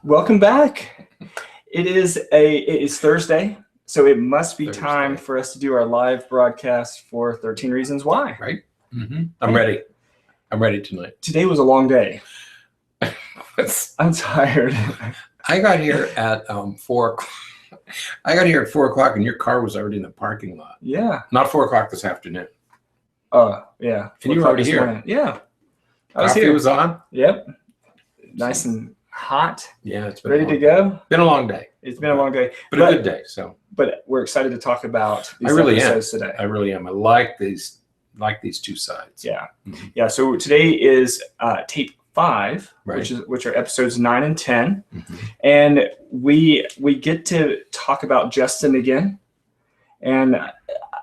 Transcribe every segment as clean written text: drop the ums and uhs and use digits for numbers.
Welcome back. It is Thursday, so it must be time for us to do our live broadcast for 13 Reasons Why. Right? I'm ready. I'm ready tonight. Today was a long day. I'm tired. I got here at 4 o'clock. I got here at 4 o'clock, and your car was already in the parking lot. Yeah. Not 4 o'clock this afternoon. Yeah. And you were already here. Morning. Yeah. I was here. Was on. Yep. Nice and hot. Yeah, it's been ready to go. Been a long day. It's been a long day, but a good day. So, but we're excited to talk about these episodes today. I really am. I like these two sides. Yeah, yeah. So today is tape 5, right. which are episodes 9 and 10, and we get to talk about Justin again, and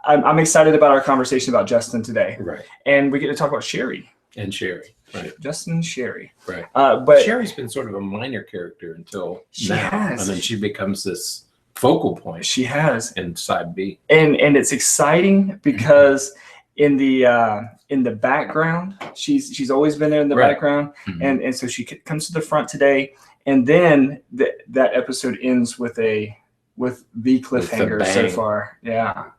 I'm excited about our conversation about Justin today. Right. And we get to talk about Sherry. And Sherry. Right. Justin and Sherry. Right. But Sherry's been sort of a minor character until she now. has. And then she becomes this focal point. She has. In side B. And it's exciting because in the background, she's always been there in the background. And so she comes to the front today, and then that episode ends with the cliffhanger so far. Yeah.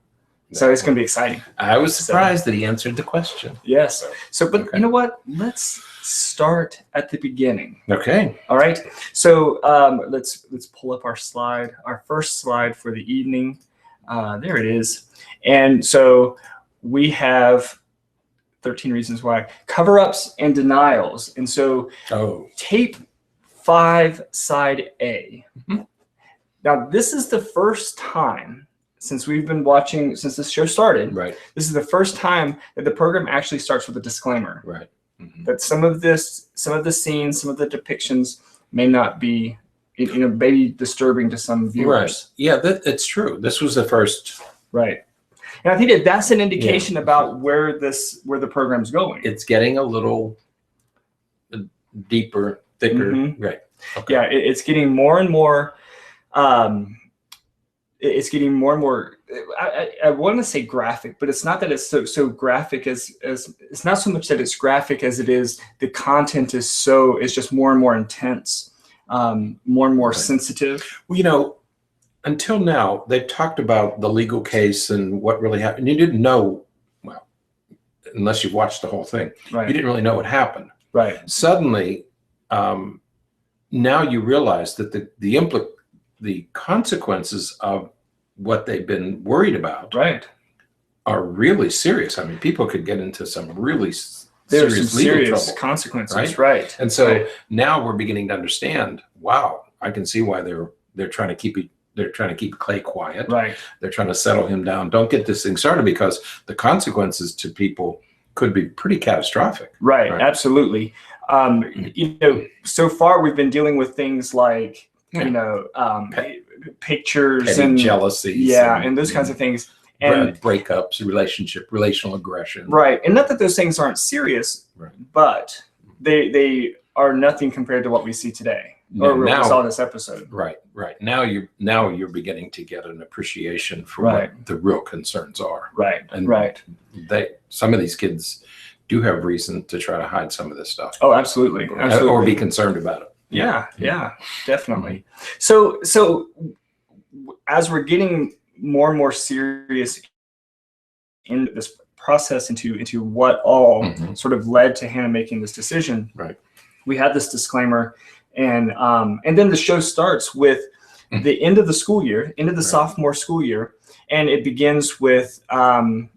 So it's going to be exciting. I was surprised that he answered the question. Yes. So, but you know what? Let's start at the beginning. Okay. All right. So let's pull up our slide, our first slide for the evening. There it is. And so we have 13 Reasons Why. Cover-ups and denials. And so tape 5, side A. Now, this is the first time since we've been watching, since this show started, right? This is the first time that the program actually starts with a disclaimer, right? That some of the scenes, some of the depictions may not be, maybe disturbing to some viewers. Right. Yeah, that's true. This was the first. Right. And I think that's an indication about where the program's going. It's getting a little deeper, thicker. Right. Okay. Yeah, it's getting more and more. It's getting more and more. I want to say graphic, but it's not that it's so graphic as it's not so much that it's graphic as it is the content is just more and more intense, more and more sensitive. Well, until now they've talked about the legal case and what really happened. You didn't know, well, unless you watched the whole thing, right. You didn't really know what happened. Right. Suddenly, now you realize that the consequences of what they've been worried about are really serious. I mean, people could get into some really serious legal trouble, consequences, right? And so now we're beginning to understand. Wow, I can see why they're trying to keep Clay quiet. Right. They're trying to settle him down. Don't get this thing started, because the consequences to people could be pretty catastrophic. Right. Absolutely. So far we've been dealing with things like pictures petty and jealousies, and those kinds of things, and breakups, relational aggression, right? And not that those things aren't serious, but they are nothing compared to what we see today, or what we saw in this episode. Right. Now you're beginning to get an appreciation for what the real concerns are. Right. And some of these kids do have reason to try to hide some of this stuff. Oh, absolutely. Or be concerned about it. Yeah, definitely. So as we're getting more and more serious in this process into what all sort of led to Hannah making this decision, we had this disclaimer, and then the show starts with the end of the school year, end of the sophomore school year, and it begins with Hannah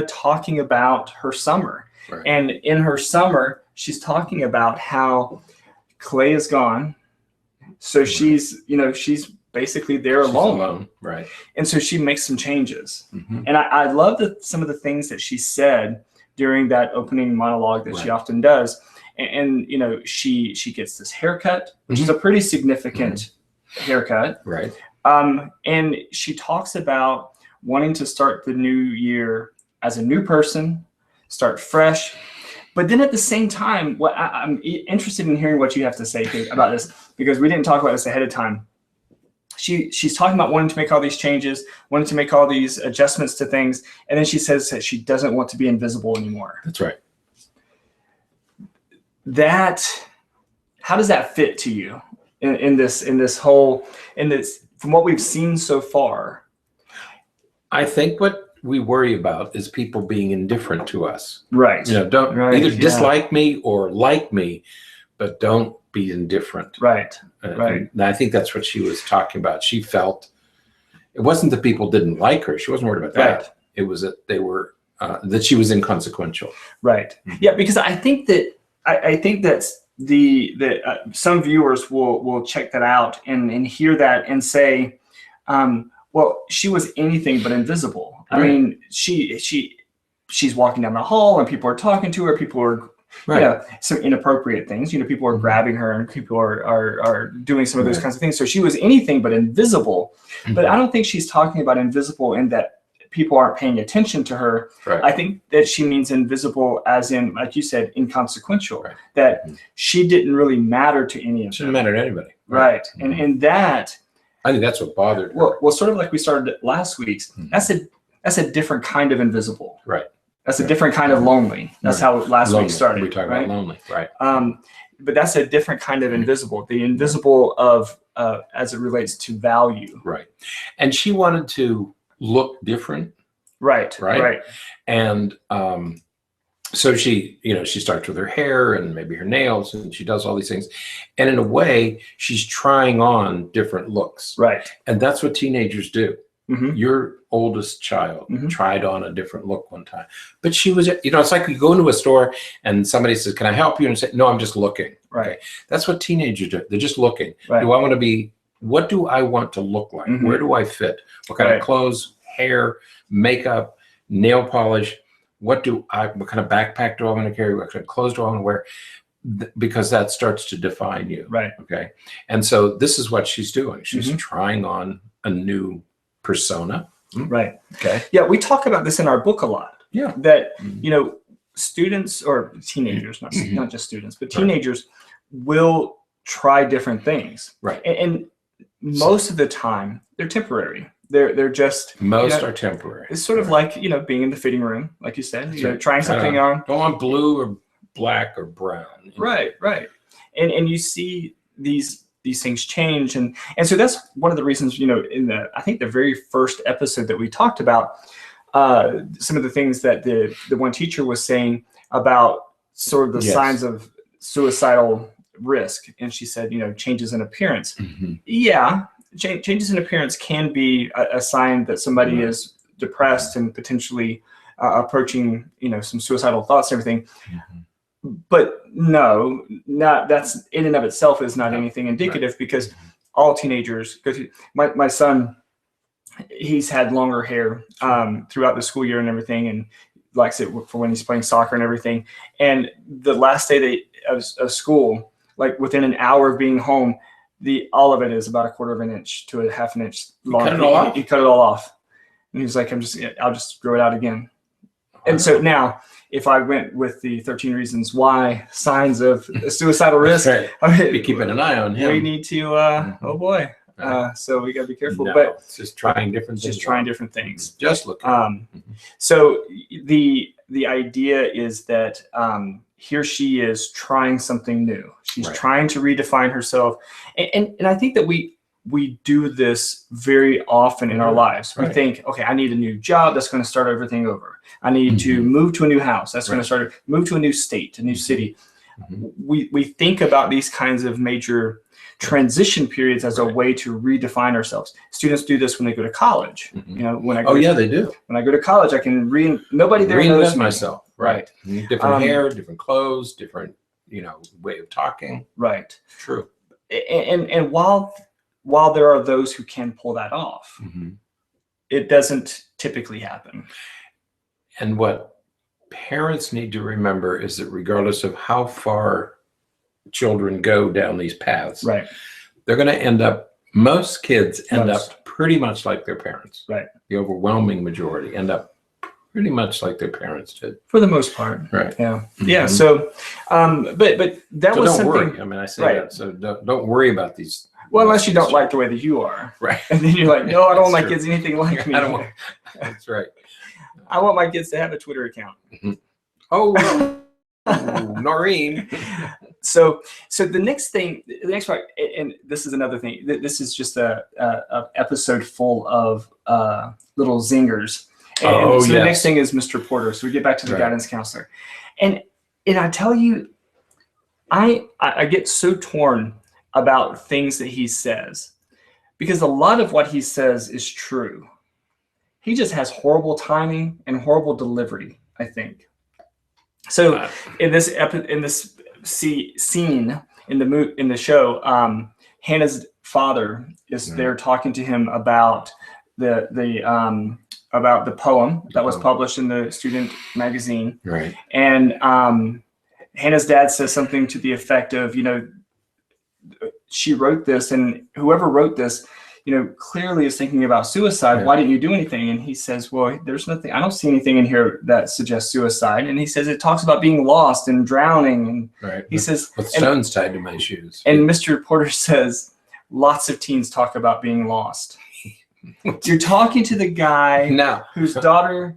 talking about her summer, and in her summer she's talking about how Clay is gone, so she's basically there alone. Right. And so she makes some changes, and I love some of the things that she said during that opening monologue that she often does, and she gets this haircut, which is a pretty significant haircut, right? And she talks about wanting to start the new year as a new person, start fresh. But then at the same time, what I'm interested in hearing what you have to say about this, because we didn't talk about this ahead of time. She's talking about wanting to make all these changes, wanting to make all these adjustments to things, and then she says that she doesn't want to be invisible anymore. That's right. How does that fit to you? in this from what we've seen so far? I think what we worry about is people being indifferent to us. Right. Don't either dislike me or like me, but don't be indifferent. Right. Right. And I think that's what she was talking about. She felt it wasn't that people didn't like her. She wasn't worried about that. Right. It was that they were that she was inconsequential. Right. Yeah, because I think that that's some viewers will check that out and hear that and say, well, she was anything but invisible. Right. I mean, she's walking down the hall and people are talking to her. People are, some inappropriate things. People are grabbing her and people are doing some of those kinds of things. So she was anything but invisible. But I don't think she's talking about invisible in that people aren't paying attention to her. Right. I think that she means invisible as in, like you said, inconsequential. Right. That she didn't really matter to any of them. She didn't matter to anybody. Right. And that, I think that's what bothered her. Well, sort of like we started last week's. That's a different kind of invisible. Right. That's a different kind of lonely. That's how last week started. We talked about lonely. Right. But that's a different kind of invisible. The invisible of as it relates to value. Right. And she wanted to look different. Right. And so she starts with her hair and maybe her nails, and she does all these things. And in a way, she's trying on different looks. Right. And that's what teenagers do. Mm-hmm. Your oldest child tried on a different look one time, but she was, it's like you go into a store and somebody says, "Can I help you?" And say, "No, I'm just looking." Right. Okay. That's what teenagers do. They're just looking. Right. What do I want to look like? Where do I fit? What kind of clothes, hair, makeup, nail polish? What kind of backpack do I want to carry? What kind of clothes do I want to wear? Because that starts to define you. Right. Okay. And so this is what she's doing. She's trying on a new persona. Right. Okay. Yeah, we talk about this in our book a lot. Yeah. That students or teenagers, not just students, but teenagers will try different things. Right. And most of the time they're temporary. They're just most are temporary. It's sort of like being in the fitting room, like you said, trying something on. Don't want blue or black or brown. Right. And you see these things change, and so that's one of the reasons in I think the very first episode that we talked about some of the things that the one teacher was saying about sort of the signs of suicidal risk, and she said changes in appearance. Yeah, changes in appearance can be a sign that somebody is depressed and potentially approaching some suicidal thoughts and everything. But no, that's in and of itself is not anything indicative, because all teenagers go through. My son, he's had longer hair throughout the school year and everything, and likes it for when he's playing soccer and everything. And the last day of school, like within an hour of being home, all of it is about 1/4 of an inch to 1/2 an inch long. He cut it all off, and he was like, I'll just grow it out again. And so now, if I went with the 13 reasons why signs of suicidal risk, be keeping an eye on him. We need to, oh boy. So we got to be careful. No, but it's just trying different things. Just looking. So the idea is that here she is trying something new. She's trying to redefine herself, and I think that we do this very often in our lives. We think, okay, I need a new job. That's going to start everything over. I need to move to a new house. That's going to move to a new state, a new city. We think about these kinds of major transition periods as a way to redefine ourselves. Students do this when they go to college. When I go they do. When I go to college, I can nobody there knows myself. Right. Different hair, different clothes, different way of talking. Right. True. And while there are those who can pull that off, it doesn't typically happen. And what parents need to remember is that regardless of how far children go down these paths, they're going to end up, most kids end up pretty much like their parents. Right. The overwhelming majority end up pretty much like their parents did. For the most part. Right. Yeah. Yeah. So, but that was don't something. Worry. I mean, I say that. So don't worry about these. Well, unless you don't like the way that you are. Right. And then you're like, no, I don't want my kids anything like me. That's right. I want my kids to have a Twitter account. Oh, Noreen. So the next part, and this is another thing. This is just a episode full of little zingers. And so the next thing is Mr. Porter. So we get back to the guidance counselor, and I tell you, I get so torn about things that he says, because a lot of what he says is true. He just has horrible timing and horrible delivery, I think. So in this scene in the show, Hannah's father is there talking to him about the poem that was published in the student magazine. Right. And Hannah's dad says something to the effect of, she wrote this, and whoever wrote this, clearly is thinking about suicide. Yeah. Why didn't you do anything? And he says, well, there's nothing. I don't see anything in here that suggests suicide. And he says it talks about being lost and drowning. And he says, with stones tied to my shoes. And Mr. Porter says, lots of teens talk about being lost. You're talking to the guy whose daughter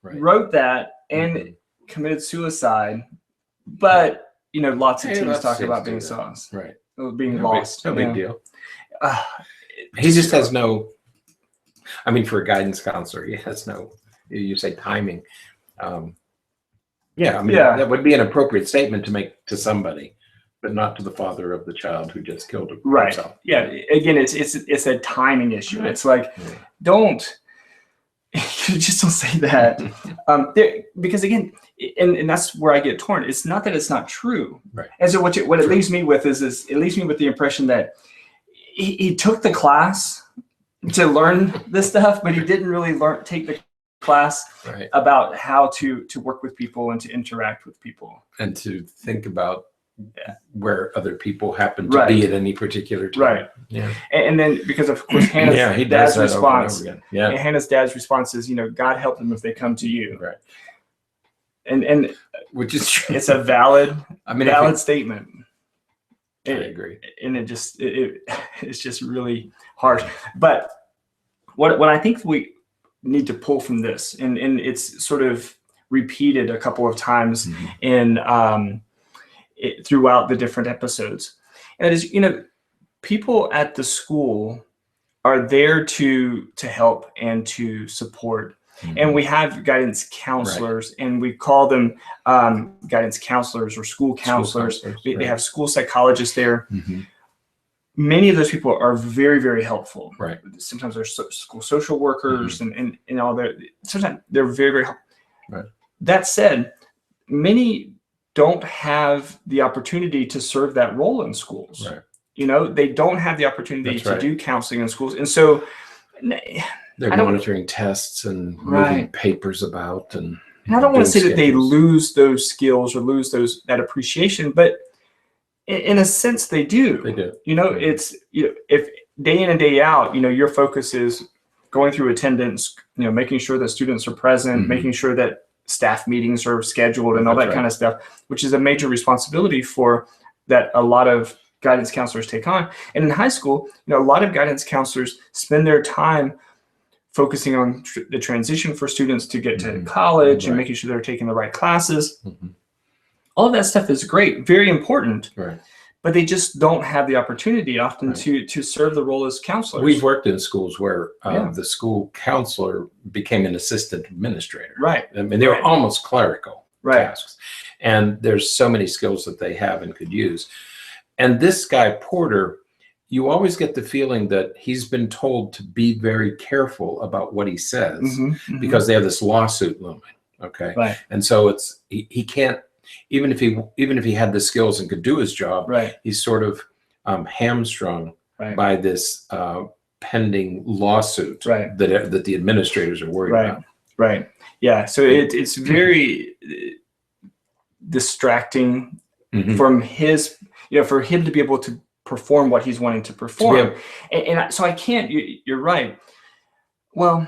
wrote that and committed suicide, but lots of teens talk about being lost. Right. Being lost. No big deal. He just has no, for a guidance counselor, he has no, you say timing. That would be an appropriate statement to make to somebody, but not to the father of the child who just killed himself. Right. Yeah. Again, it's a timing issue. Right. It's like, you just don't say that. Because again, and that's where I get torn. It's not that it's not true. Right. And so what it leaves me with is it leaves me with the impression that he took the class to learn this stuff, but he didn't really take the class about how to work with people and to interact with people. And to think about where other people happen to be at any particular time. Right. Yeah. And then because of course Hannah's dad's response. And Hannah's dad's response is, God help them if they come to you. Right. And which is true. It's a valid statement. I agree. And it's just really harsh. But what I think we need to pull from this, and it's sort of repeated a couple of times in throughout the different episodes, and that is, people at the school are there to help and to support. And we have guidance counselors, and we call them guidance counselors or school counselors. They have school psychologists there. Many of those people are very, very helpful. Right. Sometimes they're school social workers and all that. Sometimes they're very, very helpful. Right. That said, many don't have the opportunity to serve that role in schools. Right. They don't have the opportunity to do counseling in schools. And so they're monitoring tests and moving papers about. And I don't want to say that they lose those skills or lose that appreciation, but in a sense they do. They do. It's, if day in and day out, your focus is going through attendance, making sure that students are present, making sure that staff meetings are scheduled and all that kind of stuff, which is a major responsibility that a lot of guidance counselors take on. And in high school, a lot of guidance counselors spend their time focusing on the transition for students to get to college and making sure they're taking the right classes. All of that stuff is great, very important, but they just don't have the opportunity often to serve the role as counselors. We've worked in schools where the school counselor became an assistant administrator. Right. They were almost clerical tasks. And there's so many skills that they have and could use. And this guy, Porter, you always get the feeling that he's been told to be very careful about what he says because they have this lawsuit looming. Okay. Right. And so he can't, even if he had the skills and could do his job, he's sort of hamstrung by this pending lawsuit that the administrators are worried about. Right. Yeah. So it's very distracting from his, for him to be able to perform what he's wanting to perform. So I can't, you're right. Well,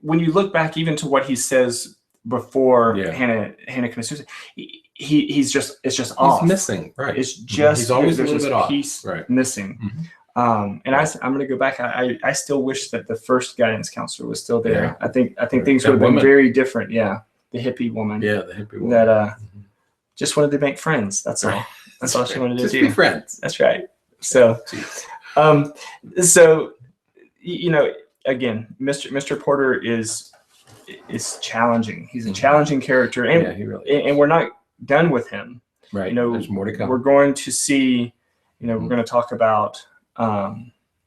when you look back even to what he says before Hannah commits suicide, it's just off. He's missing, right? It's just, he's always there's a little bit off. Piece missing. And I'm going to go back. I still wish that the first guidance counselor was still there. I think things would have been very different. Yeah. The hippie woman. Yeah. The hippie woman. That, just wanted to make friends. That's all. That's all she wanted to do. Just be friends. That's right. So, you know, again, Mr. Porter is challenging. He's a challenging character, and yeah, he really is. and we're not done with him. Right. You know, there's more to come. We're going to see. You know, we're going to talk about.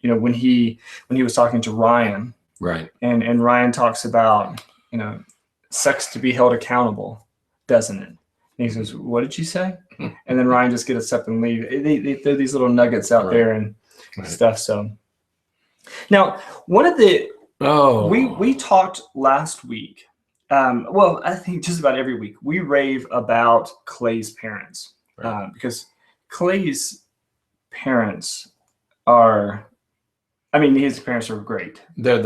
You know, when he was talking to Ryan. Right. And Ryan talks about, you know, sucks to be held accountable, doesn't it? And he says, "What did you say?" And then Ryan just gets up and leave. They throw these little nuggets out there and stuff. So now, one of the we talked last week. Well, I think just about every week we rave about Clay's parents because Clay's parents are. I mean, his parents are great. They're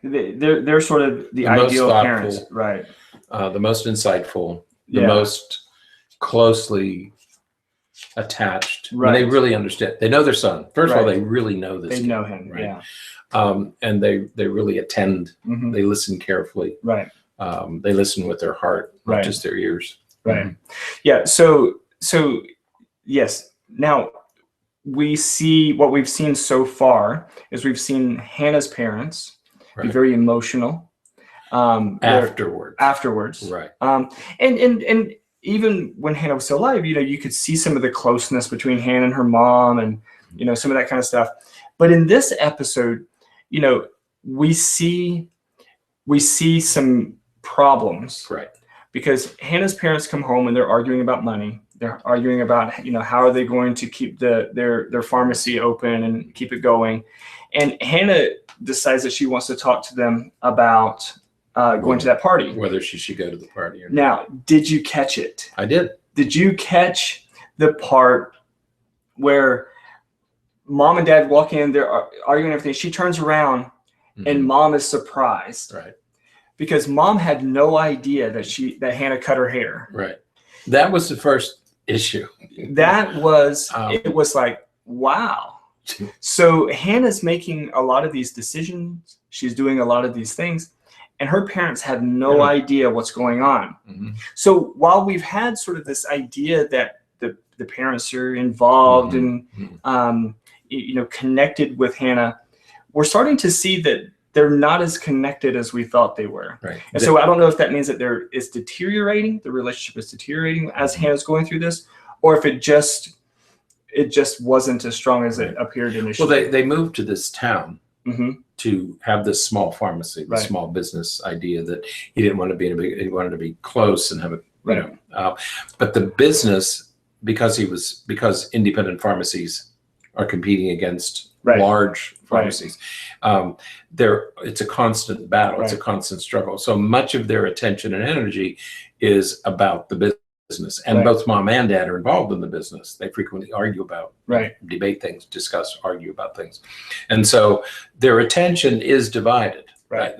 They're sort of the ideal parents, right? The most insightful, the most closely attached. Right. They really understand. They know their son. First of all, they really know this. They know him, right? And they really attend. They listen carefully. Right. They listen with their heart, not just their ears. Right. Yeah. So yes. Now, we see what we've seen so far is we've seen Hannah's parents be very emotional afterwards. Right. And even when Hannah was still alive, you know, you could see some of the closeness between Hannah and her mom and, you know, some of that kind of stuff. But in this episode, you know, we see some problems. Right. Because Hannah's parents come home and they're arguing about money. They're arguing about, you know, how are they going to keep their pharmacy open and keep it going. And Hannah decides that she wants to talk to them about going to that party. Whether she should go to the party or not. Now, did you catch it? I did. Did you catch the part where mom and dad walk in, they're arguing everything. She turns around and mom is surprised. Right. Because mom had no idea that Hannah cut her hair. Right. That was the first issue. That was, it was like, wow. So Hannah's making a lot of these decisions. She's doing a lot of these things. And her parents have no idea what's going on. So while we've had sort of this idea that the parents are involved and, you know, connected with Hannah, we're starting to see that they're not as connected as we thought they were. Right. And so I don't know if that means that it's deteriorating, the relationship is deteriorating as Hannah's going through this, or if it just wasn't as strong as it appeared initially. Well, they moved to this town to have this small pharmacy, the small business idea that he didn't want to be he wanted to be close and have a, you know, but the business, because independent pharmacies are competing against large pharmacies. It's a constant battle. It's a constant struggle. So much of their attention and energy is about the business. And both mom and dad are involved in the business. They frequently argue about, debate things, discuss, argue about things. And so their attention is divided. Right.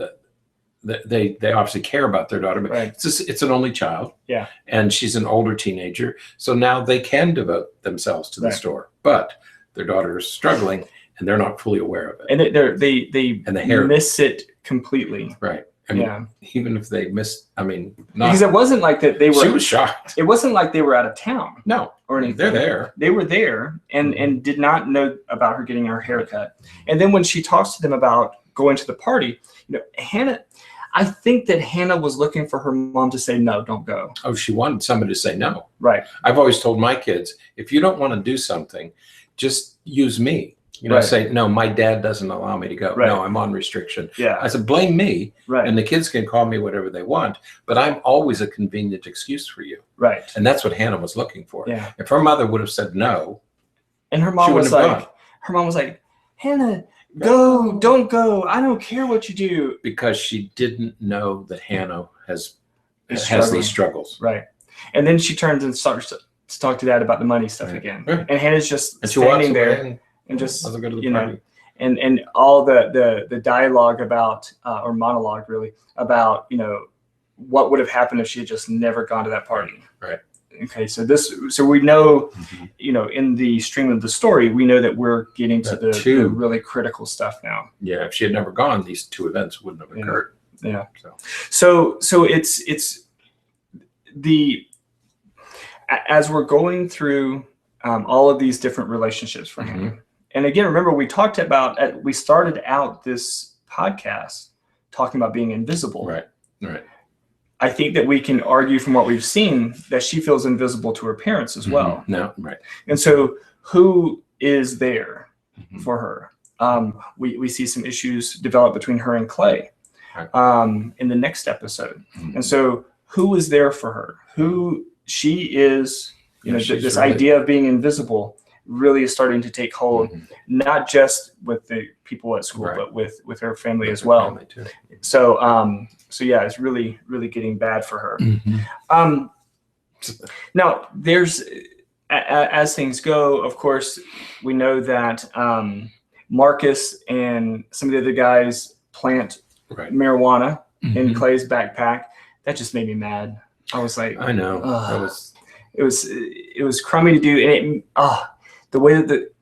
They obviously care about their daughter, but it's an only child. Yeah. And she's an older teenager. So now they can devote themselves to the store. But their daughter is struggling, and they're not fully aware of it. And they miss it completely. Right. I mean, even if they missed, I mean, not because it wasn't like that they were. She was shocked. It wasn't like they were out of town. No, or anything. They're there. They were there and did not know about her getting her haircut. And then when she talks to them about going to the party, you know, Hannah. I think that Hannah was looking for her mom to say, no, don't go. Oh, she wanted somebody to say no. Right. I've always told my kids, if you don't want to do something, just use me. You know, say, no, my dad doesn't allow me to go. No, I'm on restriction. Yeah. I said, blame me. Right. And the kids can call me whatever they want, but I'm always a convenient excuse for you. Right. And that's what Hannah was looking for. Yeah. If her mother would have said no. And her mom was like, Hannah, go, don't go. I don't care what you do. Because she didn't know that Hannah has these struggles. Right. And then she turns and starts to talk to dad about the money stuff again. Right. And Hannah's just standing there and just, go to the party. Know, and all the dialogue about, or monologue really, about, you know, what would have happened if she had just never gone to that party. Right. Okay, so we know, you know, in the stream of the story, we know that we're getting to the really critical stuff now. Yeah, if she had never gone, these two events wouldn't have occurred. Yeah. So it's the as we're going through all of these different relationships for him, and again, remember we talked about, we started out this podcast talking about being invisible. Right. I think that we can argue from what we've seen that she feels invisible to her parents as well. No, right. And so who is there for her? We see some issues develop between her and Clay in the next episode. And so who is there for her? Who she is, this really, idea of being invisible really is starting to take hold, not just with the people at school, but with her family as well. So yeah, it's really, really getting bad for her. Now there's, as things go, of course, we know that Marcus and some of the other guys plant marijuana in Clay's backpack. That just made me mad. I was like, I know. It was crummy to do, and the way that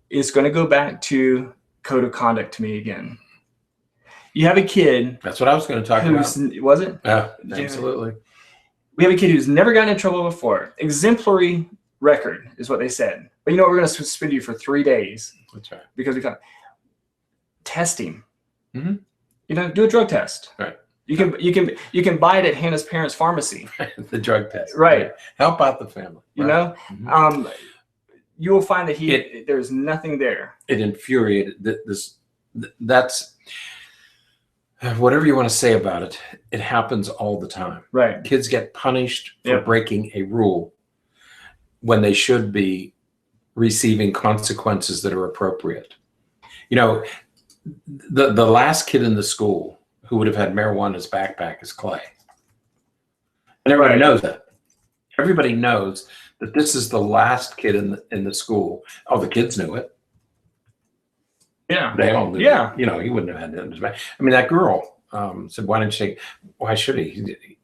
it's going to go back to code of conduct to me again. You have a kid. That's what I was going to talk about. Was it? Yeah, absolutely. We have a kid who's never gotten in trouble before. Exemplary record is what they said. But you know what? We're going to suspend you for 3 days. That's right. Because we got test him. Do a drug test. Right. You can buy it at Hannah's parents' pharmacy. The drug test. Right. Help out the family. You know, you will find that there's nothing there. It infuriated that's whatever you want to say about it. It happens all the time. Right. Kids get punished for breaking a rule when they should be receiving consequences that are appropriate. The last kid in the school who would have had marijuana in his backpack is Clay. And everybody knows that. Everybody knows that this is the last kid in the school. Oh, the kids knew it. Yeah. They all knew it. He wouldn't have had it in his back. I mean, that girl said, why should he?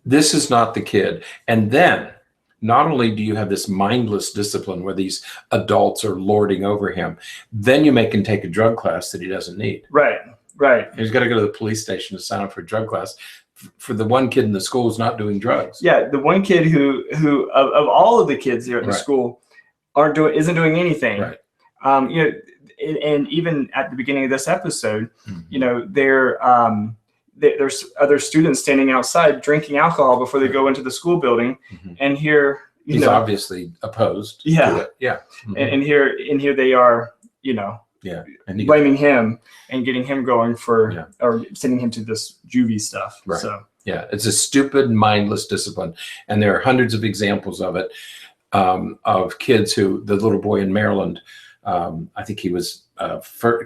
This is not the kid. And then not only do you have this mindless discipline where these adults are lording over him, then you make him take a drug class that he doesn't need. Right. He's got to go to the police station to sign up for a drug class for the one kid in the school who's not doing drugs. Yeah, the one kid who of all of the kids here at the school isn't doing anything. Right. And even at the beginning of this episode, there's other students standing outside drinking alcohol before they go into the school building, and here he's obviously opposed. Yeah, to it. And here they are, and blaming him and getting him going for or sending him to this juvie stuff. Right. So it's a stupid, mindless discipline, and there are hundreds of examples of it, of kids who, the little boy in Maryland, I think he was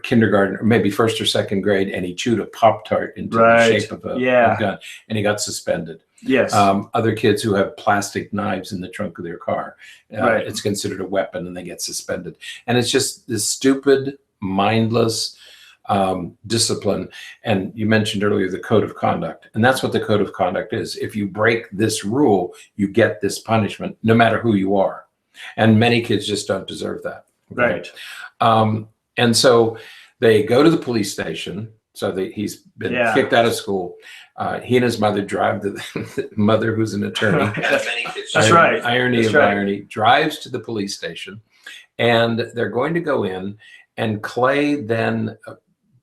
kindergarten or maybe first or second grade, and he chewed a Pop-Tart into the shape of a gun, and he got suspended. Yes. Other kids who have plastic knives in the trunk of their car, it's considered a weapon and they get suspended. And it's just this stupid, mindless discipline. And you mentioned earlier the code of conduct, and that's what the code of conduct is. If you break this rule, you get this punishment, no matter who you are. And many kids just don't deserve that. Right. And so they go to the police station. So he's been kicked out of school. He and his mother drive to the mother, who's an attorney. That's right. Irony of irony. Drives to the police station, and they're going to go in. And Clay then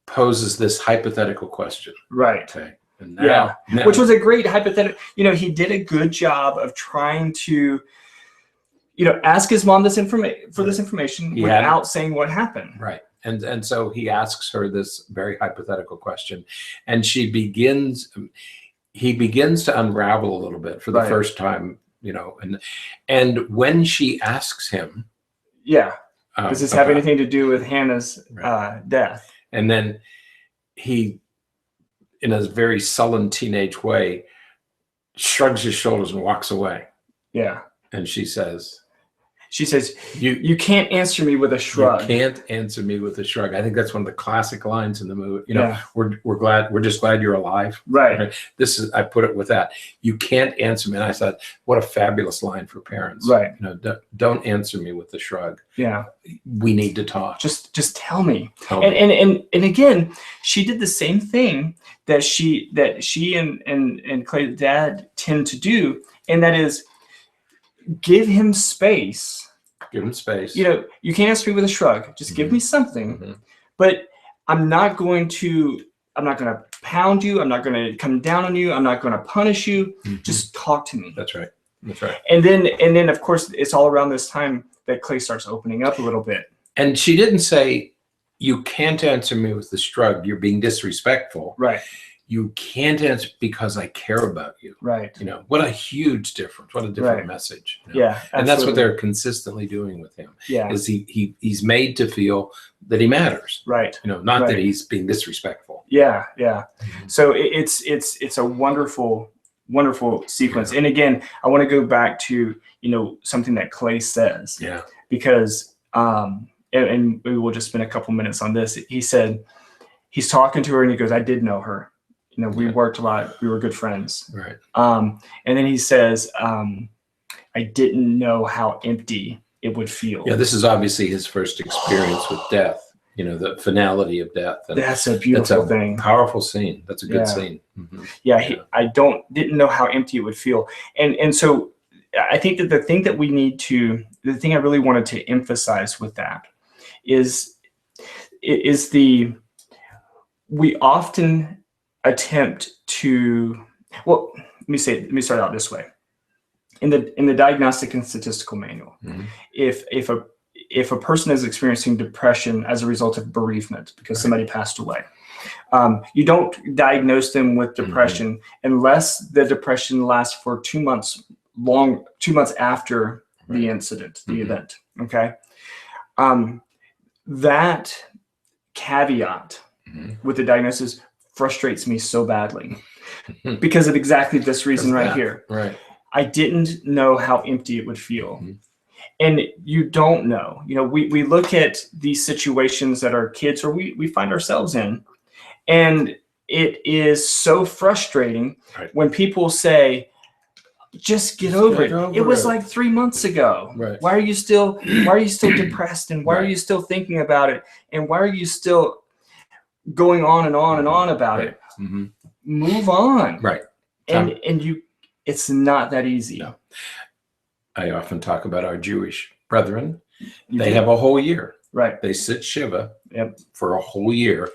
poses this hypothetical question. Right. Okay. And now, which was a great hypothetical. He did a good job of trying to, ask his mom this information without saying what happened. Right. And so he asks her this very hypothetical question, and he begins to unravel a little bit for the first time, and when she asks him, does this have anything to do with Hannah's death? And then he, in a very sullen teenage way, shrugs his shoulders and walks away. Yeah. And she says, you can't answer me with a shrug. You can't answer me with a shrug. I think that's one of the classic lines in the movie. We're just glad you're alive. Right. I put it with that. You can't answer me. And I thought, what a fabulous line for parents. Right. Don't answer me with a shrug. Yeah. We need to talk. Just tell me. And again, she did the same thing that she and Clay's dad tend to do, and that is, give him space. Give him space. You know, you can't answer me with a shrug. Just give me something. But I'm not going to pound you. I'm not going to come down on you. I'm not going to punish you. Just talk to me. That's right. That's right. And then of course it's all around this time that Clay starts opening up a little bit. And she didn't say, you can't answer me with the shrug. You're being disrespectful. Right. You can't answer because I care about you. Right. You know, what a huge difference. What a different message. You know? Yeah. Absolutely. And that's what they're consistently doing with him. Yeah. Is he's made to feel that he matters. Right. You know, not that he's being disrespectful. Yeah. Yeah. So it's a wonderful sequence. And again, I want to go back to, you know, something that Clay says. Yeah. Because and we will just spend a couple minutes on this. He said he's talking to her and he goes, I did know her. You know, we worked a lot. We were good friends. Right. And then he says, I didn't know how empty it would feel. Yeah, this is obviously his first experience with death. You know, the finality of death. And that's a beautiful thing. Powerful scene. That's a good scene. Yeah, I didn't know how empty it would feel. And so I think that the thing I really wanted to emphasize with that is we often attempt to, well, let me start out this way. In the Diagnostic and Statistical Manual, if a person is experiencing depression as a result of bereavement because somebody passed away, you don't diagnose them with depression unless the depression lasts for 2 months after the incident, the event. Okay. That caveat with the diagnosis frustrates me so badly because of exactly this reason right here. Right. I didn't know how empty it would feel. And you don't know. You know, we look at these situations that our kids or we find ourselves in, and it is so frustrating when people say, just get over it. It was like 3 months ago. Right. Why are you still depressed? And why are you still thinking about it? And why are you still going on and on and on about it? Move on. Right. And it's not that easy. No. I often talk about our Jewish brethren. They have a whole year. Right. They sit Shiva for a whole year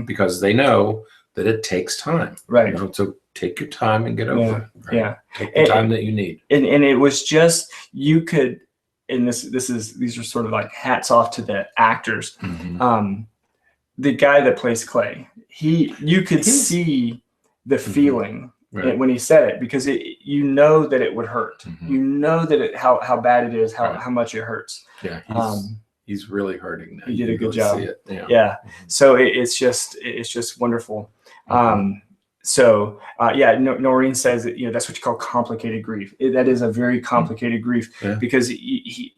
because they know that it takes time. Right. You know, so take your time and get over it. Right? Yeah. Take the time that you need. And it was just, you could, and these are sort of like hats off to the actors. The guy that plays Clay, you could see the feeling when he said it, because you know that it would hurt. You know that how bad it is, how much it hurts. Yeah. He's really hurting now. He did a good job. See it. Yeah. So it's just wonderful. Noreen says that, you know, that's what you call complicated grief. That is a very complicated grief because he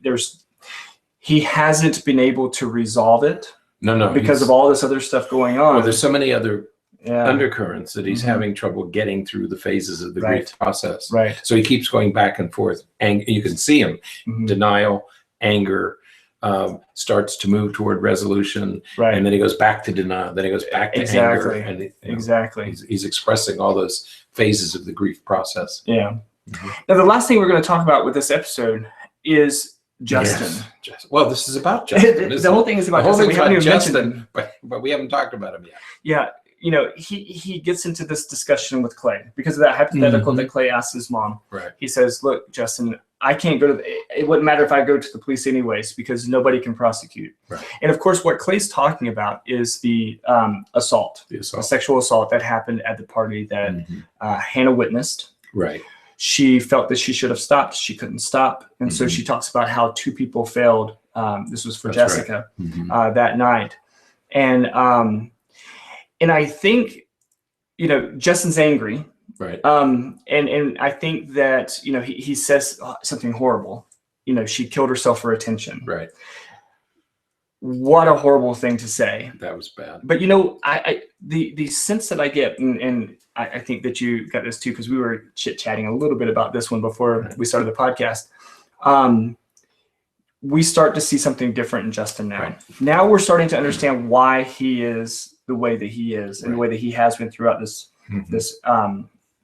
hasn't been able to resolve it. No, because of all this other stuff going on. Well, there's so many other undercurrents that he's having trouble getting through the phases of the grief process. Right. So he keeps going back and forth, and you can see him denial, anger, starts to move toward resolution, and then he goes back to denial, then he goes back to anger, and he's expressing all those phases of the grief process. Yeah. Now, the last thing we're going to talk about with this episode is Justin. Yes. Well, this is about Justin. The whole thing is about Justin. We haven't even mentioned him. But we haven't talked about him yet. Yeah. You know, he gets into this discussion with Clay because of that hypothetical that Clay asks his mom. Right. He says, look, Justin, I can't go to it wouldn't matter if I go to the police anyways, because nobody can prosecute. Right. And of course, what Clay's talking about is the assault, a sexual assault that happened at the party that Hannah witnessed. Right. She felt that she should have stopped. She couldn't stop. And so she talks about how 2 people failed. This was for Jessica that night. And I think, you know, Justin's angry. Right. And I think that, you know, he says something horrible. You know, she killed herself for attention. Right. What a horrible thing to say. That was bad. But, you know, the sense that I get, and I think that you got this too, because we were chit-chatting a little bit about this one before we started the podcast. We start to see something different in Justin now. Right. Now we're starting to understand why he is the way that he is and the way that he has been throughout this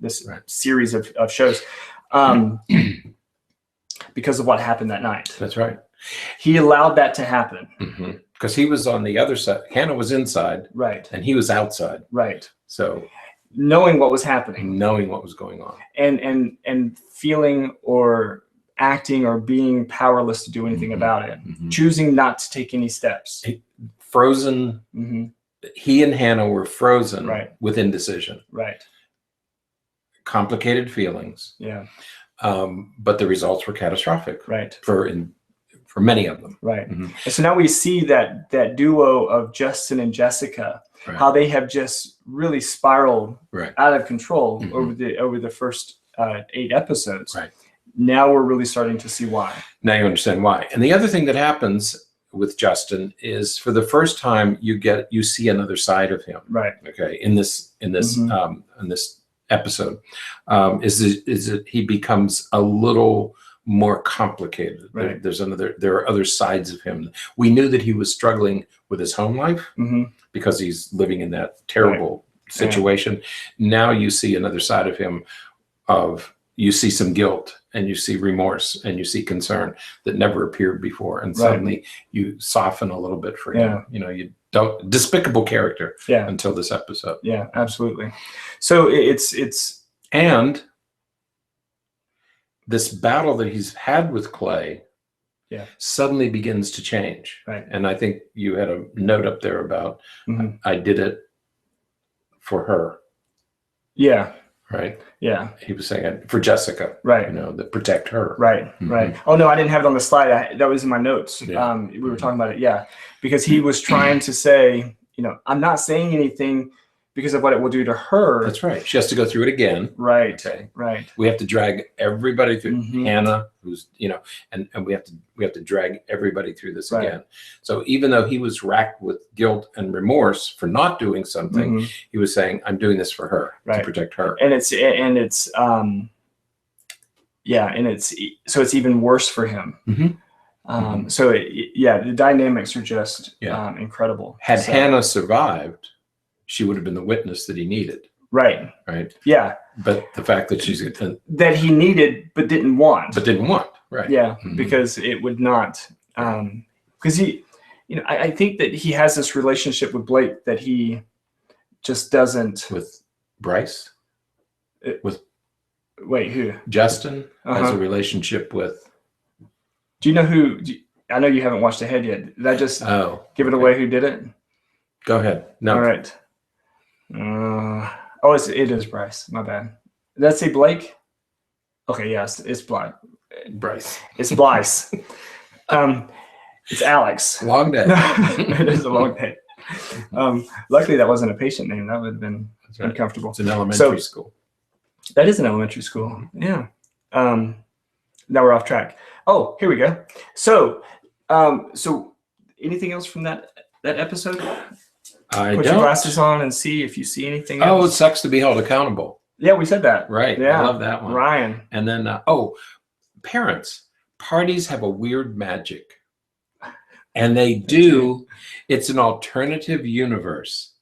this series of shows. because of what happened that night. That's right. He allowed that to happen. Because he was on the other side. Hannah was inside. Right. And he was outside. Right. So knowing what was happening. Knowing what was going on. And feeling or acting or being powerless to do anything about it. Choosing not to take any steps. Frozen. He and Hannah were frozen with indecision. Right. Complicated feelings. Yeah. But the results were catastrophic. Right. For many of them. Right. And so now we see that duo of Justin and Jessica, how they have just really spiraled out of control over the first 8 episodes. Right. Now we're really starting to see why. Now you understand why. And the other thing that happens with Justin is, for the first time, you see another side of him. Right. Okay. In this episode, is that he becomes a little more complicated. Right. There are other sides of him. We knew that he was struggling with his home life because he's living in that terrible situation. Now you see another side of him. You see some guilt, and you see remorse, and you see concern that never appeared before, and suddenly you soften a little bit for him. You know, you don't despicable character until this episode. Yeah, absolutely. So it's and this battle that he's had with Clay suddenly begins to change. Right. And I think you had a note up there about I did it for her. Yeah. Right. Yeah. He was saying it for Jessica. Right. You know, that protect her. Right. Right. Oh no, I didn't have it on the slide. That was in my notes. We were talking about it. Yeah. Because he was trying to say, you know, I'm not saying anything because of what it will do to her. That's right. She has to go through it again. Right. Okay. Right. We have to drag everybody through. Hannah, who's, you know, and we have to drag everybody through this again. So even though he was racked with guilt and remorse for not doing something, he was saying, I'm doing this for her, to protect her. And it's so it's even worse for him. So the dynamics are just incredible. Had Hannah survived, she would have been the witness that he needed. Right. Right. Yeah. But the fact that that he needed but didn't want. Right. Yeah. Because it would not. Because he, you know, I think that he has this relationship with Blake that he just doesn't. With Bryce. Wait, who? Justin has a relationship with. Do you know who? I know you haven't watched Ahead yet. Did I just give it away? Who did it? Go ahead. No. All right. It is Bryce. My bad. Did I say Blake? Okay, yes, it's Blythe. Bryce. It's Blythe. It's Alex. Long day. It is a long day. Luckily, that wasn't a patient name. That would have been uncomfortable. It's an elementary school. That is an elementary school. Yeah. Now we're off track. Oh, here we go. So anything else from that episode? Put your glasses on and see if you see anything else. Oh, it sucks to be held accountable. Yeah, we said that. Right. Yeah. I love that one. Ryan. And then, parents. Parties have a weird magic. And they do. It's an alternative universe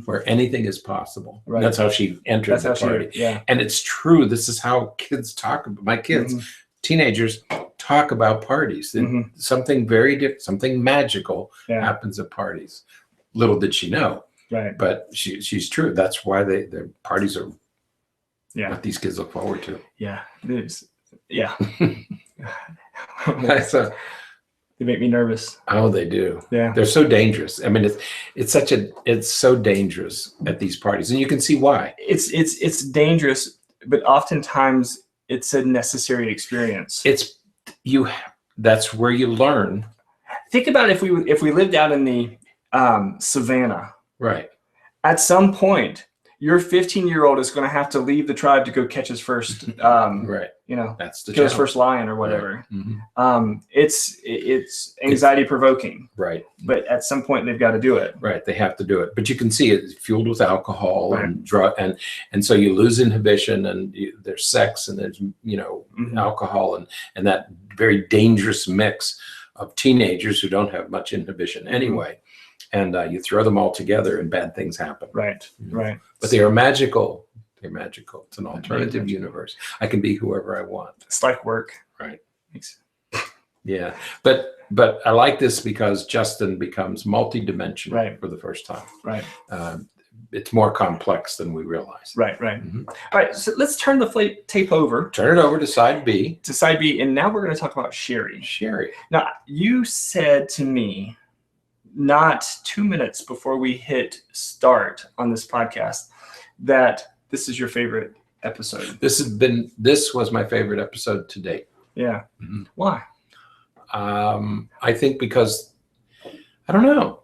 where anything is possible. Right. That's how she entered the party. And it's true. This is how kids talk about, my kids, teenagers talk about parties. Something very different, something magical happens at parties. Little did she know. Right. But she's true. That's why their parties are what these kids look forward to. Yeah. It is. Yeah. They make me nervous. Oh, they do. Yeah. They're so dangerous. I mean, it's so dangerous at these parties. And you can see why. It's dangerous, but oftentimes it's a necessary experience. That's where you learn. Think about if we lived out in the savannah. Right. At some point, your 15-year-old is going to have to leave the tribe to go catch his first right. You know, that's the kill his first lion or whatever. Right. It's anxiety provoking. Right. But at some point they've got to do it. Right. They have to do it. But you can see it's fueled with alcohol and drug and so you lose inhibition and there's sex and there's alcohol and that very dangerous mix of teenagers who don't have much inhibition anyway. And you throw them all together and bad things happen. Right. Right. But they are magical. They're magical. It's an alternative universe. I can be whoever I want. It's like work. Right. Yeah, but I like this because Justin becomes multi-dimensional for the first time. Right. It's more complex than we realize. Right. All right, so let's turn the tape over. Turn it over to side B. To side B, and now we're going to talk about Sherry. Sherry. Now, you said to me not 2 minutes before we hit start on this podcast that this is your favorite episode. This was my favorite episode to date. Yeah. Why? I think because, I don't know.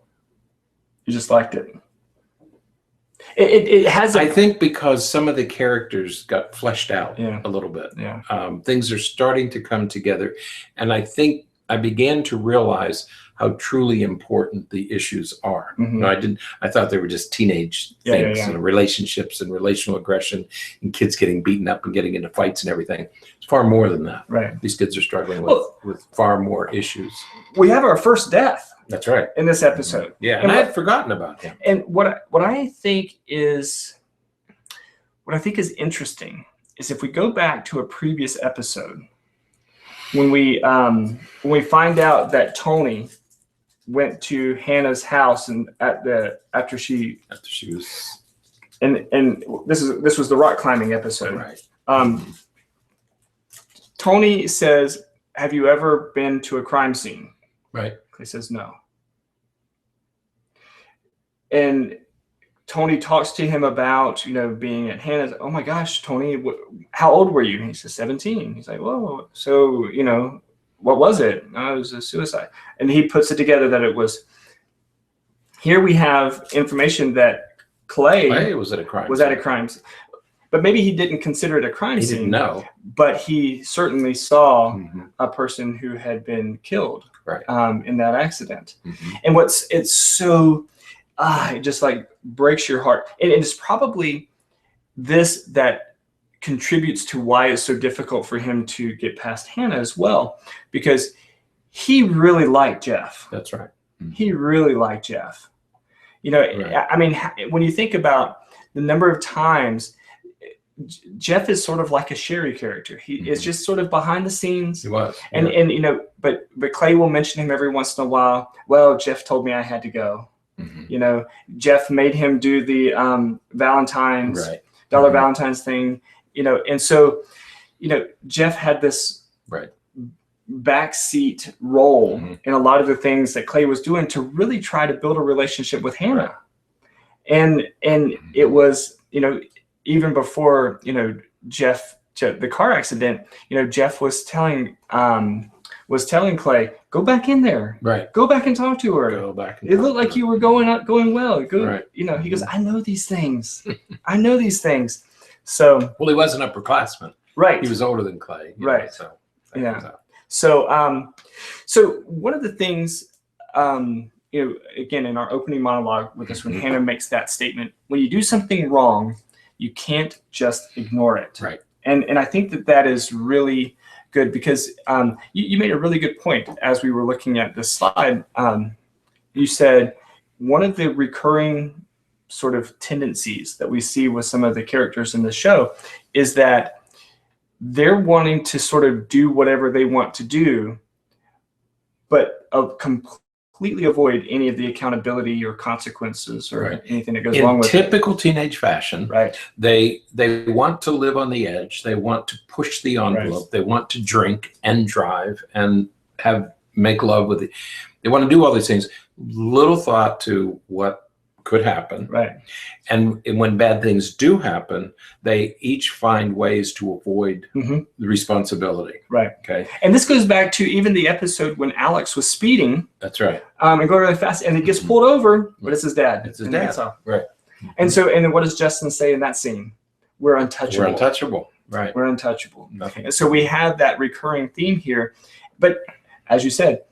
You just liked it. It has. I think because some of the characters got fleshed out a little bit. Yeah. Things are starting to come together, and I think I began to realize how truly important the issues are. I thought they were just teenage things and relationships and relational aggression and kids getting beaten up and getting into fights and everything. It's far more than that. Right. These kids are struggling with far more issues. We have our first death. That's right. In this episode. Yeah, and I had forgotten about him. And what I think is interesting is if we go back to a previous episode when we find out that Tony went to Hannah's house and after she was and this was the rock climbing episode. Right. Tony says, "Have you ever been to a crime scene?" Right. Clay says no. And Tony talks to him about, being at Hannah's. Oh my gosh, Tony, how old were you? And he says 17. He's like, whoa. So, what was it? No, it was a suicide. And he puts it together that it was. Here we have information that Clay was at a crime scene. But maybe he didn't consider it a crime scene. He didn't know. But he certainly saw a person who had been killed in that accident. And it's so, it just like breaks your heart. And it's probably this that contributes to why it's so difficult for him to get past Hannah as well, because he really liked Jeff. That's right. He really liked Jeff. I mean, when you think about the number of times Jeff is sort of like a Sherry character. He is just sort of behind the scenes. He was. And but Clay will mention him every once in a while. Well, Jeff told me I had to go. Jeff made him do the Valentine's dollar Valentine's thing. And so, Jeff had this backseat role in a lot of the things that Clay was doing to really try to build a relationship with Hannah. And it was, even before, Jeff, the car accident, Jeff was telling Clay, go back in there. Right. Go back and talk to her. Go back. It looked like you were going well. He goes, I know these things. I know these things. So. Well, he was an upperclassman. Right. He was older than Clay. Right. So. So one of the things, again, in our opening monologue with this, when Hannah makes that statement, when you do something wrong, you can't just ignore it. Right. And I think that is really good because you made a really good point as we were looking at this slide. You said one of the recurring sort of tendencies that we see with some of the characters in the show is that they're wanting to sort of do whatever they want to do, but completely avoid any of the accountability or consequences or anything that goes along with it. In typical teenage fashion, they want to live on the edge. They want to push the envelope. They want to drink and drive and make love with it. They want to do all these things. Little thought to what could happen. Right. And when bad things do happen, they each find ways to avoid the responsibility. Right. Okay. And this goes back to even the episode when Alex was speeding. That's right. And going really fast, and he gets pulled over, but it's his dad. It's his dad. Right. And so, and then what does Justin say in that scene? We're untouchable. We're untouchable. Right. We're untouchable. Nothing. And so we have that recurring theme here. But as you said,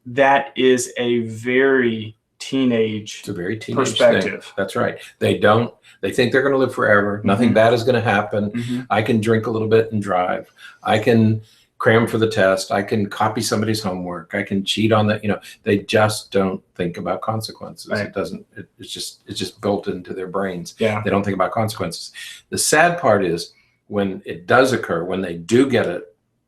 that is a very teenage perspective. Thing. That's right. They think they're going to live forever. Nothing bad is going to happen. I can drink a little bit and drive. I can cram for the test. I can copy somebody's homework. I can cheat on that. They just don't think about consequences. Right. It's just built into their brains. Yeah. They don't think about consequences. The sad part is when it does occur, when they do get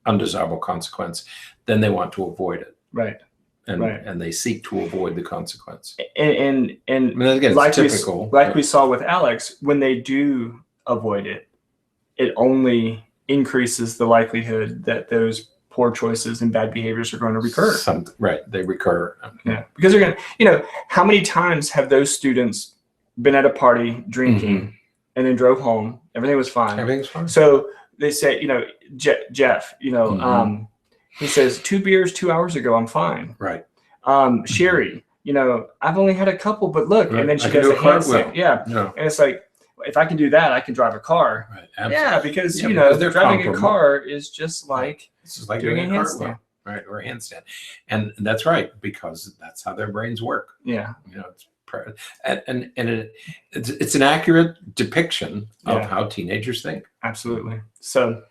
undesirable consequence, then they want to avoid it. Right. And they seek to avoid the consequence. And I mean, again, it's like typical. We saw with Alex, when they do avoid it, it only increases the likelihood that those poor choices and bad behaviors are going to recur. Right, they recur. Yeah, because they're going to, how many times have those students been at a party drinking and then drove home? Everything was fine. Everything's fine. So they say, Jeff, he says 2 beers 2 hours ago, I'm fine. Right. Sherry, I've only had a couple, but look, and then she does a handstand. Yeah. And it's like, if I can do that, I can drive a car. Right. Absolutely. Yeah, because because driving a car is just like doing a handstand. Right, or a handstand, and that's right, because that's how their brains work. Yeah. It's an accurate depiction of how teenagers think. Absolutely. So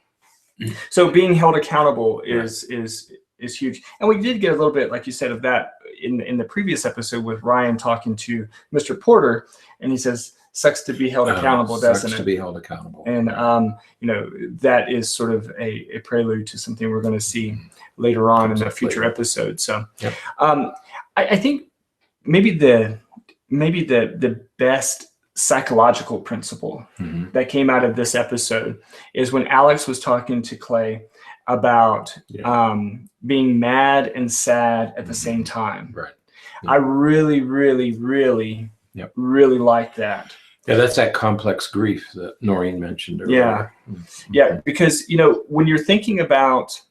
being held accountable is huge, and we did get a little bit, like you said, of that in the previous episode with Ryan talking to Mr. Porter, and he says, "Sucks to be held accountable, doesn't it?" Sucks to be held accountable. And that is sort of a prelude to something we're going to see later on in a future episode. So, I think maybe the best psychological principle that came out of this episode is when Alex was talking to Clay about being mad and sad at the same time. Right. I really, really, really, really like that. Yeah, that's that complex grief that Noreen mentioned earlier. Yeah, because when you're thinking about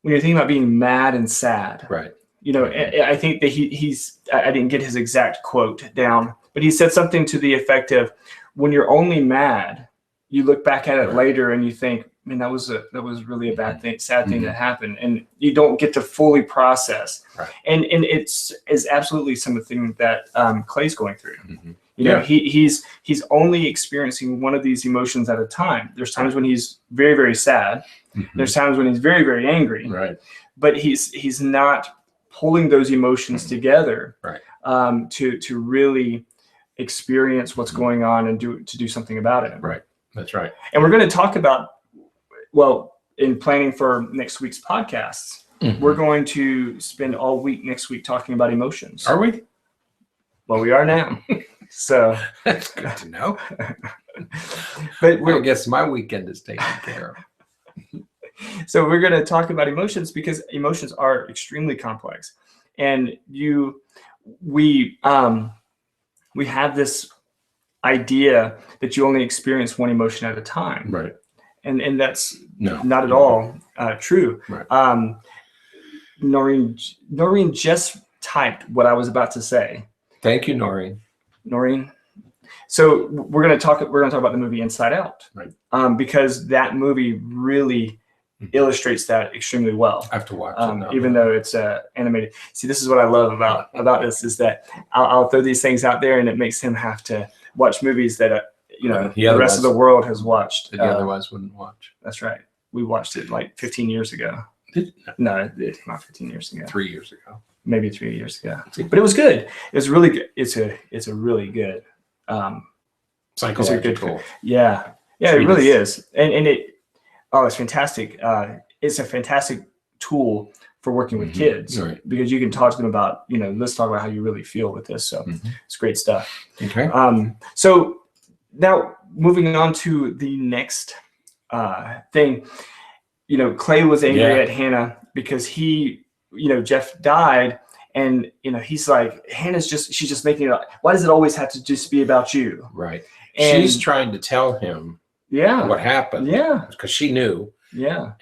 being mad and sad, right? I think that he's I didn't get his exact quote down, but he said something to the effect of, when you're only mad, you look back at it later and you think, man, that was really a bad thing, sad thing that happened, and you don't get to fully process. Right. And it's absolutely something that Clay's going through. He's only experiencing one of these emotions at a time. There's times when he's very, very sad. There's times when he's very, very angry. Right. But he's not pulling those emotions together to really experience what's going on and do something about it. Right. That's right. And we're going to talk about, in planning for next week's podcasts, we're going to spend all week next week talking about emotions. Are we? Well, we are now. So that's good to know. But I guess my weekend is taken care of. So we're going to talk about emotions because emotions are extremely complex, and we have this idea that you only experience one emotion at a time, right? And that's not at all true. Right. Noreen just typed what I was about to say. Thank you, Noreen. So we're going to talk about the movie Inside Out, right? Because that movie really illustrates that extremely well. I have to watch it now, even though it's animated. See, this is what I love about this, is that I'll throw these things out there, and it makes him have to watch movies that the rest of the world has watched. That he otherwise wouldn't watch. That's right. We watched it like 15 years ago. No, it came out 15 years ago. 3 years ago. Maybe 3 years ago. But it was good. It's really good. It's a really good psychological. Yeah, it really is. And it's fantastic. It's a fantastic tool for working with kids, because you can talk to them about, let's talk about how you really feel with this. So it's great stuff. Okay. So now moving on to the next thing, Clay was angry at Hannah because Jeff died, and he's like, she's just making it up. Why does it always have to just be about you? Right. And she's trying to tell him what happened. Yeah. Because she knew. Yeah.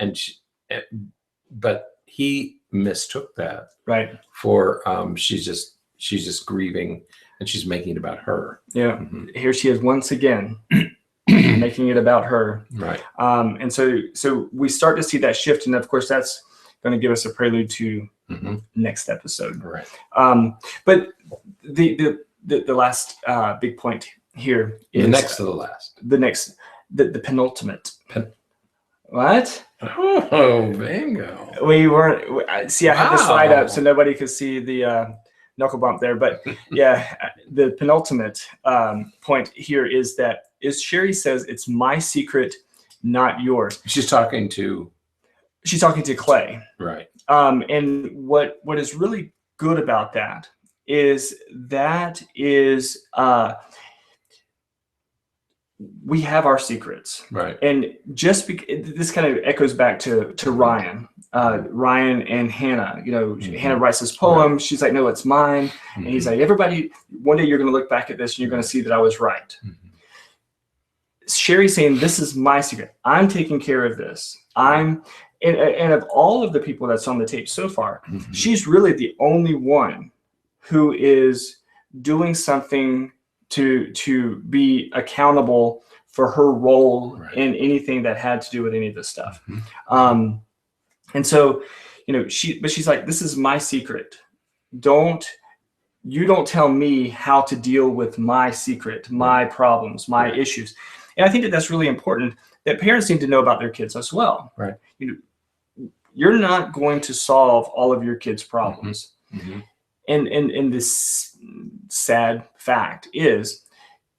But he mistook that. Right. For she's just grieving, and she's making it about her. Yeah. Here she is once again making it about her. Right. And so we start to see that shift, and of course that's going to give us a prelude to next episode. Right. But the last big point here is the next to the last. The penultimate. What? Oh, bingo. We weren't. See, I had the slide up so nobody could see the knuckle bump there. But the penultimate point here is Sherry says, it's my secret, not yours. She's talking to she's talking to Clay. Right. And what is really good about that is we have our secrets. Right. And just this kind of echoes back to Ryan. Ryan and Hannah, Hannah writes this poem. Right. She's like, no, it's mine. And he's like, everybody, one day you're going to look back at this and you're going to see that I was right. Sherry's saying, this is my secret. I'm taking care of this. And of all of the people that's on the tape so far, she's really the only one who is doing something to be accountable for her role in anything that had to do with any of this stuff. And so, she's like, this is my secret. You don't tell me how to deal with my secret, my problems, my issues. And I think that that's really important, that parents need to know about their kids as well. Right. You're not going to solve all of your kids' problems. And this sad fact is,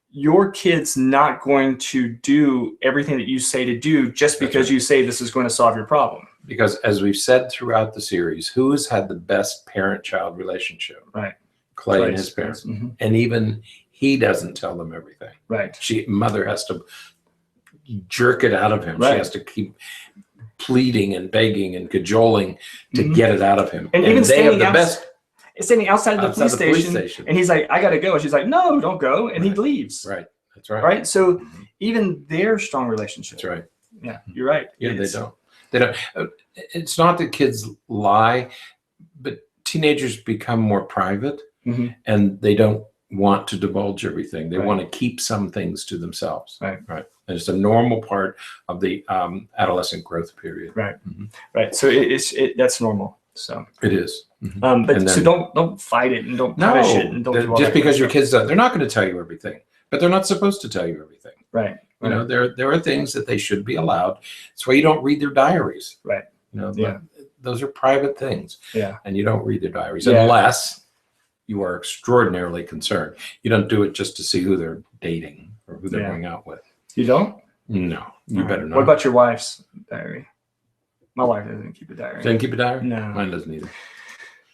your kid's not going to do everything that you say to do just because you say this is going to solve your problem. Because as we've said throughout the series, who's had the best parent-child relationship? Right. Clay and his parents. And even he doesn't tell them everything. Right. Mother has to jerk it out of him. She has to keep pleading and begging and cajoling to get it out of him. And even they have the best. Standing outside of the police station, and he's like, I gotta go. And she's like, no, don't go. And he leaves. Right. That's right. Right. So even their strong relationship. That's right. Yeah, you're right. Yeah, they don't. It's not that kids lie, but teenagers become more private and they don't want to divulge everything. They want to keep some things to themselves. Right. And it's a normal part of the adolescent growth period. Right. Right. So that's normal. So it is. But so don't fight it and don't punish it and don't do all just that because your kids don't. They're not going to tell you everything, but they're not supposed to tell you everything. Right. There are things that they should be allowed. That's why you don't read their diaries. Right. Those are private things. Yeah. And you don't read their diaries unless you are extraordinarily concerned. You don't do it just to see who they're dating or who they're going out with. You don't? No, you better not. What about your wife's diary? My wife doesn't keep a diary. Doesn't keep a diary? No. Mine doesn't either.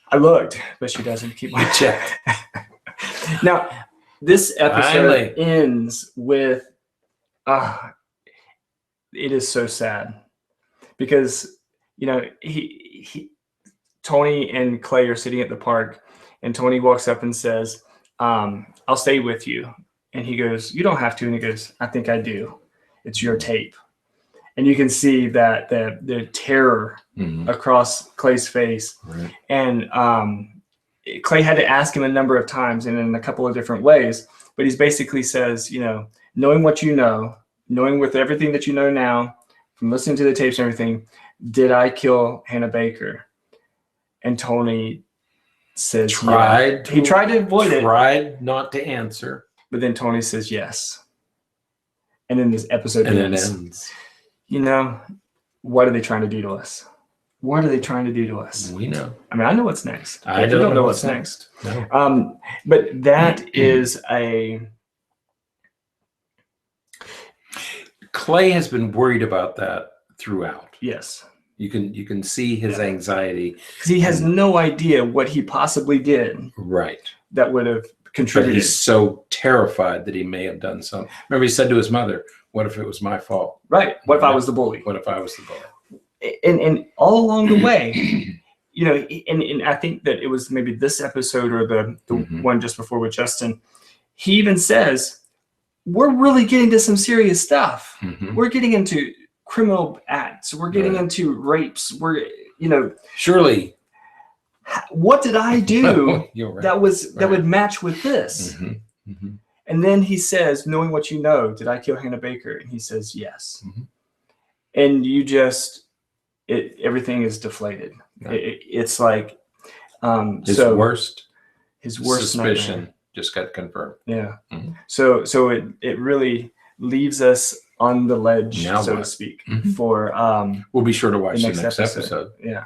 I looked, but she doesn't keep my check. Now, this episode ends with, it is so sad because, Tony and Clay are sitting at the park and Tony walks up and says, I'll stay with you. And he goes, you don't have to. And he goes, I think I do. It's your tape. And you can see that the terror across Clay's face. Right. And Clay had to ask him a number of times and in a couple of different ways. But he basically says, knowing what you know, knowing with everything that you know now, from listening to the tapes and everything, did I kill Hannah Baker? And Tony says, he tried to avoid it. Tried not to answer. But then Tony says yes. And then this episode ends. What are they trying to do to us? What are they trying to do to us? We know. I mean, I know what's next. I don't know what's next. No. But that is Clay has been worried about that throughout. Yes. You can see his anxiety. Because he has no idea what he possibly did. Right. That would have contributed. But he's so terrified that he may have done something. Remember, he said to his mother, what if it was my fault? Right. What if I was the bully? What if I was the bully? And all along the way, and I think that it was maybe this episode or the one just before with Justin, he even says, we're really getting to some serious stuff. We're getting into criminal acts. We're getting into rapes. We're, surely. What did I do that would match with this? And then he says, knowing what you know, did I kill Hannah Baker? And he says, yes. And you everything is deflated. It's like, his worst suspicion nightmare just got confirmed. Yeah. So it really leaves us on the ledge, so to speak, for, we'll be sure to watch the next episode. Yeah.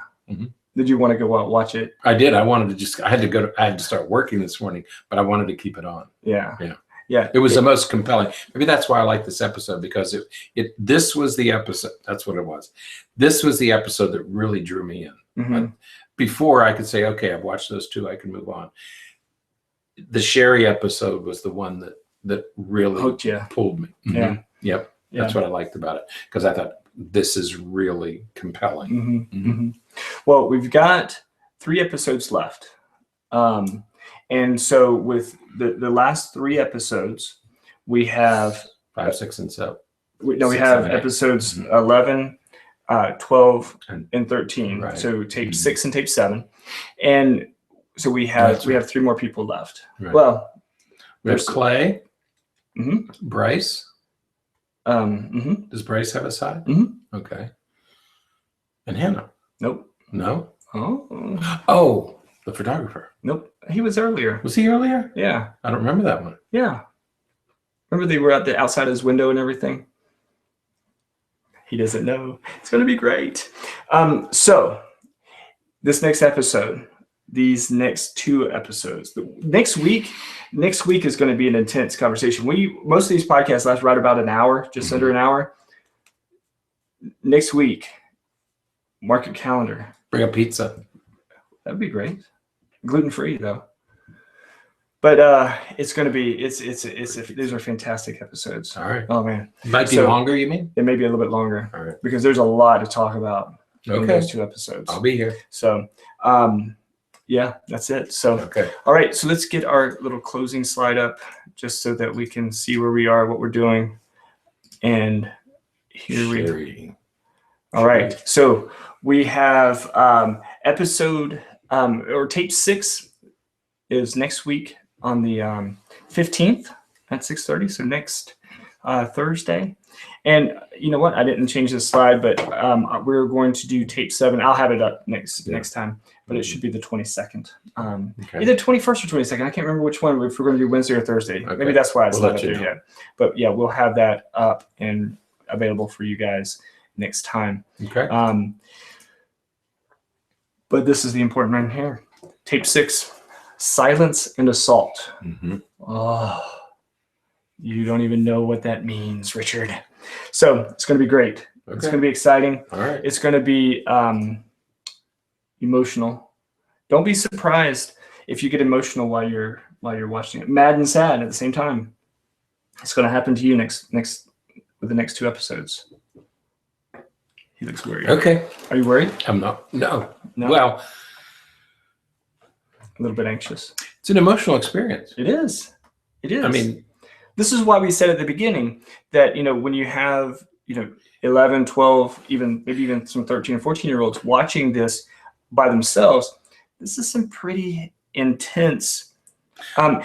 Did you want to go watch it? I did. I had to start working this morning, but I wanted to keep it on. Yeah. Yeah. It was the most compelling. Maybe that's why I like this episode, because this was the episode. That's what it was. This was the episode that really drew me in. Mm-hmm. Before I could say, okay, I've watched those two, I can move on. The Sherry episode was the one that really pulled me. Mm-hmm. Yeah. Yep. That's what I liked about it, because I thought this is really compelling. Mm-hmm. Mm-hmm. Well, we've got 3 episodes left. And so with the last 3 episodes, we have 5, 6, and 7. We have episodes 11, 12, and 13. Right. So tape 6 and tape 7, and so we have 3 more people left. Right. Well, we have Clay, Bryce. Does Bryce have a side? Okay. And Hannah? Nope. No. Oh, the photographer. Nope. He was earlier. Was he earlier? Yeah. I don't remember that one. Yeah. Remember they were outside his window and everything? He doesn't know. It's going to be great. So this next episode, these next 2 episodes, next week is going to be an intense conversation. Most of these podcasts last right about an hour, just under an hour. Next week, mark your calendar. Bring a pizza. That'd be great. Gluten-free though. But it's going to be these are fantastic episodes. All right. Oh man. Might be longer, you mean? It may be a little bit longer. All right. Because there's a lot to talk about in those 2 episodes. I'll be here. So yeah, that's it. So all right, so let's get our little closing slide up just so that we can see where we are, what we're doing. And here we go. All right. So we have episode or tape 6 is next week on the 15th at 6:30. So next Thursday. And you know what? I didn't change this slide, but we're going to do tape 7. I'll have it up next time, but it should be the 22nd. Either 21st or 22nd. I can't remember which one. If we're going to do Wednesday or Thursday, maybe that's why it's not up there yet. But yeah, we'll have that up and available for you guys next time. Okay. But this is the important one here. Tape 6, silence and assault. Oh, you don't even know what that means, Richard. So it's going to be great. It's going to be exciting. All right. It's going to be emotional. Don't be surprised if you get emotional while you're watching it. Mad and sad at the same time. It's going to happen to you next with the next 2 episodes. He looks worried. Okay. Are you worried? I'm not. No. Well, a little bit anxious. It's an emotional experience. It is. It is. I mean, this is why we said at the beginning that, when you have, 11, 12, maybe even some 13 or 14-year-olds watching this by themselves, this is some pretty intense,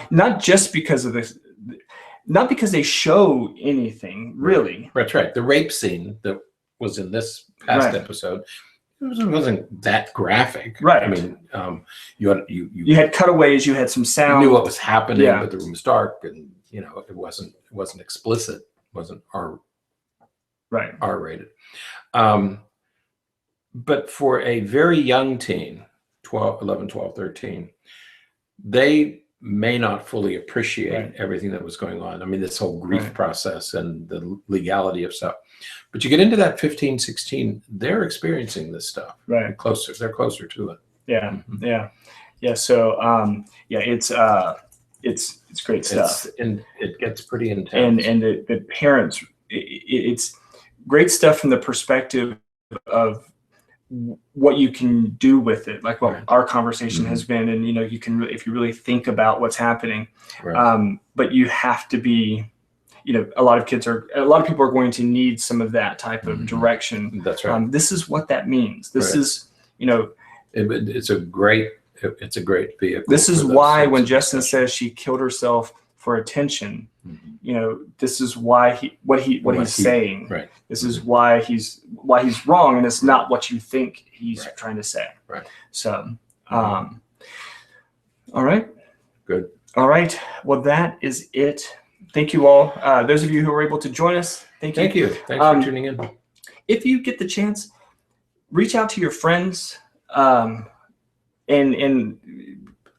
not just because of this, not because they show anything, really. That's right. The rape scene that was in this past episode, it wasn't that graphic. Right. I mean, you had cutaways, you had some sound. You knew what was happening, but the room was dark, and it wasn't explicit. It wasn't R-rated. But for a very young teen, 11, 12, 13, they may not fully appreciate everything that was going on. I mean, this whole grief process and the legality of stuff. But you get into that 15, 16, they're experiencing this stuff. Right. They're closer to it. Yeah. Yeah. So it's great stuff. And it gets pretty intense. And the parents, it's great stuff from the perspective of what you can do with it, like what our conversation has been. And, you can if you really think about what's happening, but you have to be, a lot of people are going to need some of that type of direction. That's right. This is what that means. This is, it's a great vehicle. This is why when Justin says she killed herself for attention, this is why he's saying. Right. This is why he's wrong, and it's not what you think he's trying to say. Right. So, all right. Good. All right. Well, that is it. Thank you all. Those of you who were able to join us, thank you. Thanks for tuning in. If you get the chance, reach out to your friends, and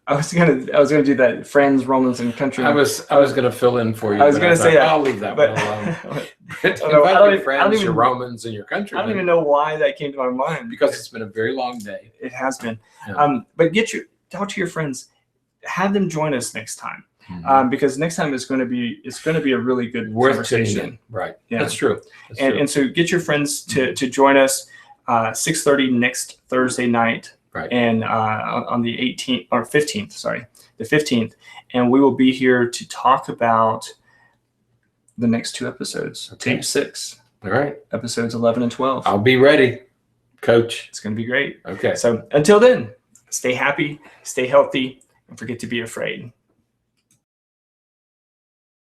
I was gonna do that. Friends, Romans, and country. I was gonna fill in for you. I was gonna say that. I'll leave that one alone. Invite your friends, your Romans, and your countrymen. I don't even know why that came to my mind. Because it's been a very long day. It has been. Yeah. But talk to your friends. Have them join us next time. Because next time it's going to be a really good conversation. Right. Yeah. That's true. And so get your friends to join us 6:30 next Thursday night. Right. And on the 18th or 15th, sorry, the 15th, and we will be here to talk about the next 2 episodes. Okay. Tape 6. All right. Episodes 11 and 12. I'll be ready, Coach. It's going to be great. Okay. So until then, stay happy, stay healthy, and forget to be afraid.